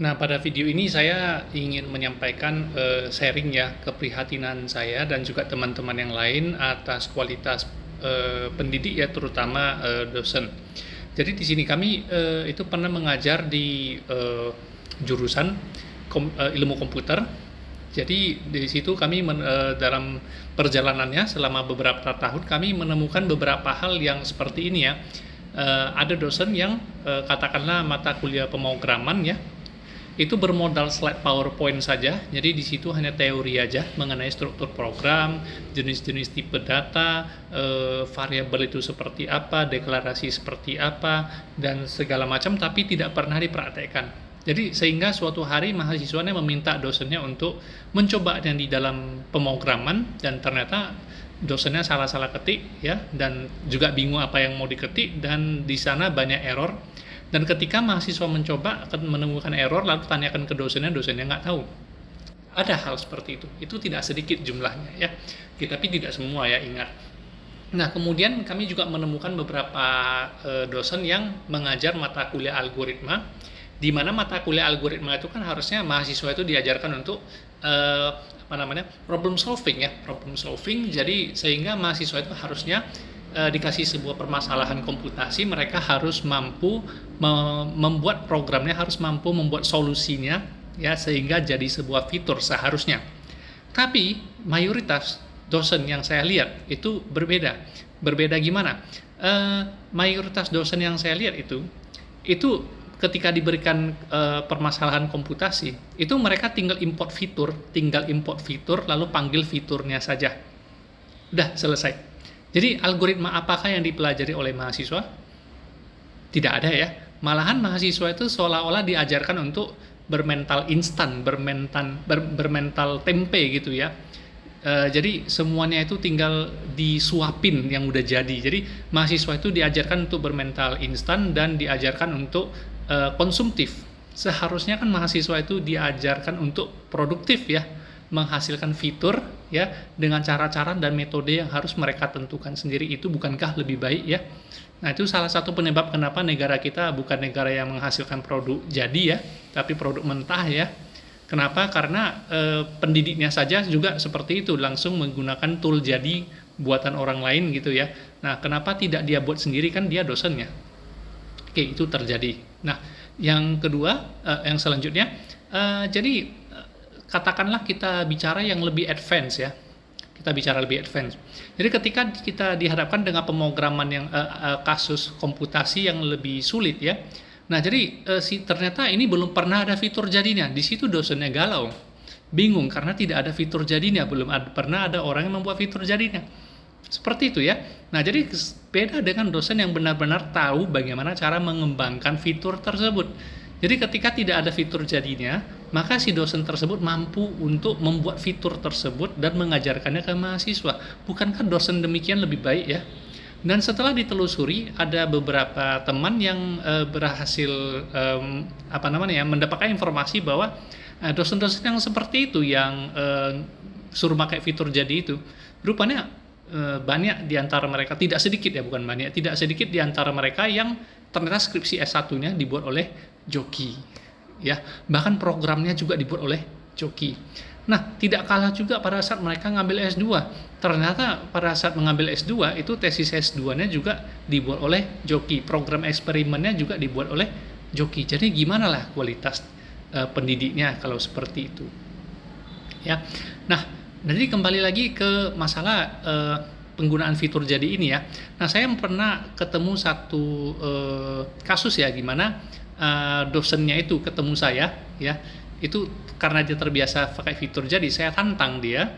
Nah, pada video ini saya ingin menyampaikan sharing ya keprihatinan saya dan juga teman-teman yang lain atas kualitas pendidik ya, terutama dosen. Jadi di sini kami itu pernah mengajar di jurusan ilmu komputer. Jadi di situ kami dalam perjalanannya selama beberapa tahun kami menemukan beberapa hal yang seperti ini ya. Ada dosen yang katakanlah mata kuliah pemrograman ya, itu bermodal slide PowerPoint saja. Jadi di situ hanya teori aja mengenai struktur program, jenis-jenis tipe data, variabel itu seperti apa, deklarasi seperti apa, dan segala macam, tapi tidak pernah dipraktekkan. Jadi sehingga suatu hari mahasiswanya meminta dosennya untuk mencoba yang di dalam pemrograman, dan ternyata dosennya salah-salah ketik ya, dan juga bingung apa yang mau diketik, dan di sana banyak error. Dan ketika mahasiswa mencoba akan menemukan error, lalu tanyakan ke dosennya nggak tahu. Ada hal seperti itu tidak sedikit jumlahnya ya, tapi tidak semua ya, ingat. Nah, kemudian kami juga menemukan beberapa dosen yang mengajar mata kuliah algoritma, di mana mata kuliah algoritma itu kan harusnya mahasiswa itu diajarkan untuk problem solving. Jadi sehingga mahasiswa itu harusnya dikasih sebuah permasalahan komputasi, mereka harus mampu membuat programnya, harus mampu membuat solusinya ya, sehingga jadi sebuah fitur seharusnya. Tapi mayoritas dosen yang saya lihat itu berbeda gimana? Mayoritas dosen yang saya lihat itu ketika diberikan permasalahan komputasi, itu mereka tinggal import fitur lalu panggil fiturnya saja, udah selesai. Jadi algoritma apakah yang dipelajari oleh mahasiswa? Tidak ada ya. Malahan mahasiswa itu seolah-olah diajarkan untuk bermental instan, bermental tempe gitu ya. Jadi semuanya itu tinggal disuapin yang udah jadi. Jadi mahasiswa itu diajarkan untuk bermental instan dan diajarkan untuk konsumtif. Seharusnya kan mahasiswa itu diajarkan untuk produktif ya, menghasilkan fitur ya dengan cara-cara dan metode yang harus mereka tentukan sendiri. Itu bukankah lebih baik ya? Nah, itu salah satu penyebab kenapa negara kita bukan negara yang menghasilkan produk jadi ya, tapi produk mentah ya. Kenapa? Karena pendidiknya saja juga seperti itu, langsung menggunakan tool jadi buatan orang lain gitu ya. Nah, kenapa tidak dia buat sendiri, kan dia dosennya? Oke, itu terjadi. Nah, yang kedua, yang selanjutnya, jadi katakanlah kita bicara yang lebih advance ya. Kita bicara lebih advance. Jadi ketika kita dihadapkan dengan pemrograman yang kasus komputasi yang lebih sulit ya. Nah, jadi ternyata ini belum pernah ada fitur jadinya. Di situ dosennya galau. Bingung karena tidak ada fitur jadinya, pernah ada orang yang membuat fitur jadinya. Seperti itu ya. Nah, jadi beda dengan dosen yang benar-benar tahu bagaimana cara mengembangkan fitur tersebut. Jadi ketika tidak ada fitur jadinya, maka si dosen tersebut mampu untuk membuat fitur tersebut dan mengajarkannya ke mahasiswa. Bukankah dosen demikian lebih baik ya? Dan setelah ditelusuri, ada beberapa teman yang berhasil mendapatkan informasi bahwa dosen-dosen yang seperti itu, yang suruh pakai fitur jadi itu, rupanya banyak di antara mereka, tidak sedikit di antara mereka yang ternyata skripsi S1-nya dibuat oleh joki ya, bahkan programnya juga dibuat oleh joki. Nah, tidak kalah juga pada saat mereka ngambil S2, ternyata pada saat mengambil S2 itu tesis S2-nya juga dibuat oleh joki, program eksperimennya juga dibuat oleh joki. Jadi gimana lah kualitas pendidiknya kalau seperti itu ya. Nah, jadi kembali lagi ke masalah penggunaan fitur jadi ini ya. Nah, saya pernah ketemu satu kasus ya, gimana dosennya itu ketemu saya ya, itu karena dia terbiasa pakai fitur jadi, saya tantang dia,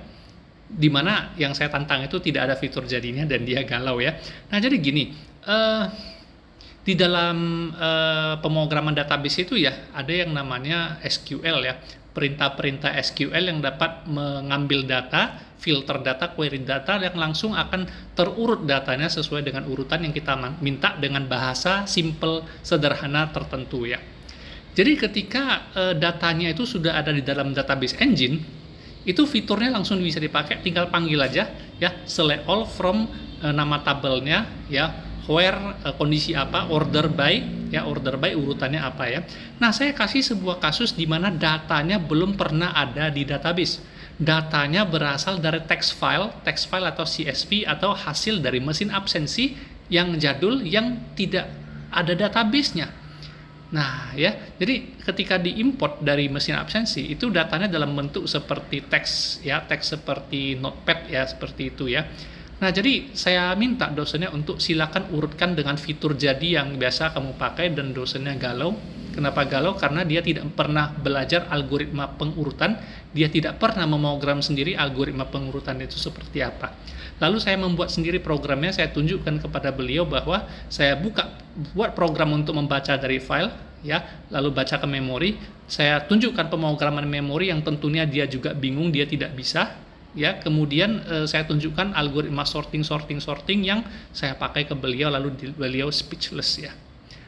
dimana yang saya tantang itu tidak ada fitur jadinya dan dia galau ya. Nah, jadi gini, di dalam pemrograman database itu ya ada yang namanya SQL ya, perintah-perintah SQL yang dapat mengambil data, filter data, query data yang langsung akan terurut datanya sesuai dengan urutan yang kita minta dengan bahasa simple, sederhana tertentu ya. Jadi ketika datanya itu sudah ada di dalam database engine, itu fiturnya langsung bisa dipakai, tinggal panggil aja ya, select all from nama tabelnya ya, where, kondisi apa, order by, ya order by urutannya apa ya. Nah, saya kasih sebuah kasus di mana datanya belum pernah ada di database. Datanya berasal dari text file atau CSV atau hasil dari mesin absensi yang jadul yang tidak ada database-nya. Nah, ya, jadi ketika diimport dari mesin absensi itu datanya dalam bentuk seperti teks, ya, teks seperti notepad, ya, seperti itu ya. Nah, jadi saya minta dosennya untuk silakan urutkan dengan fitur jadi yang biasa kamu pakai, dan dosennya galau. Kenapa galau? Karena dia tidak pernah belajar algoritma pengurutan, dia tidak pernah memogram sendiri algoritma pengurutan itu seperti apa. Lalu saya membuat sendiri programnya, saya tunjukkan kepada beliau bahwa saya buat program untuk membaca dari file, ya, lalu baca ke memori. Saya tunjukkan pemrograman memori yang tentunya dia juga bingung, dia tidak bisa. Ya, kemudian saya tunjukkan algoritma sorting yang saya pakai ke beliau, lalu beliau speechless ya.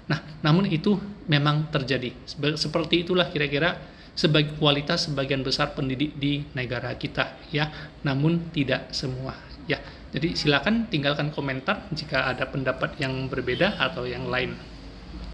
Nah, namun itu memang terjadi. Seperti itulah kira-kira sebagai kualitas sebagian besar pendidik di negara kita ya, namun tidak semua ya. Jadi silakan tinggalkan komentar jika ada pendapat yang berbeda atau yang lain.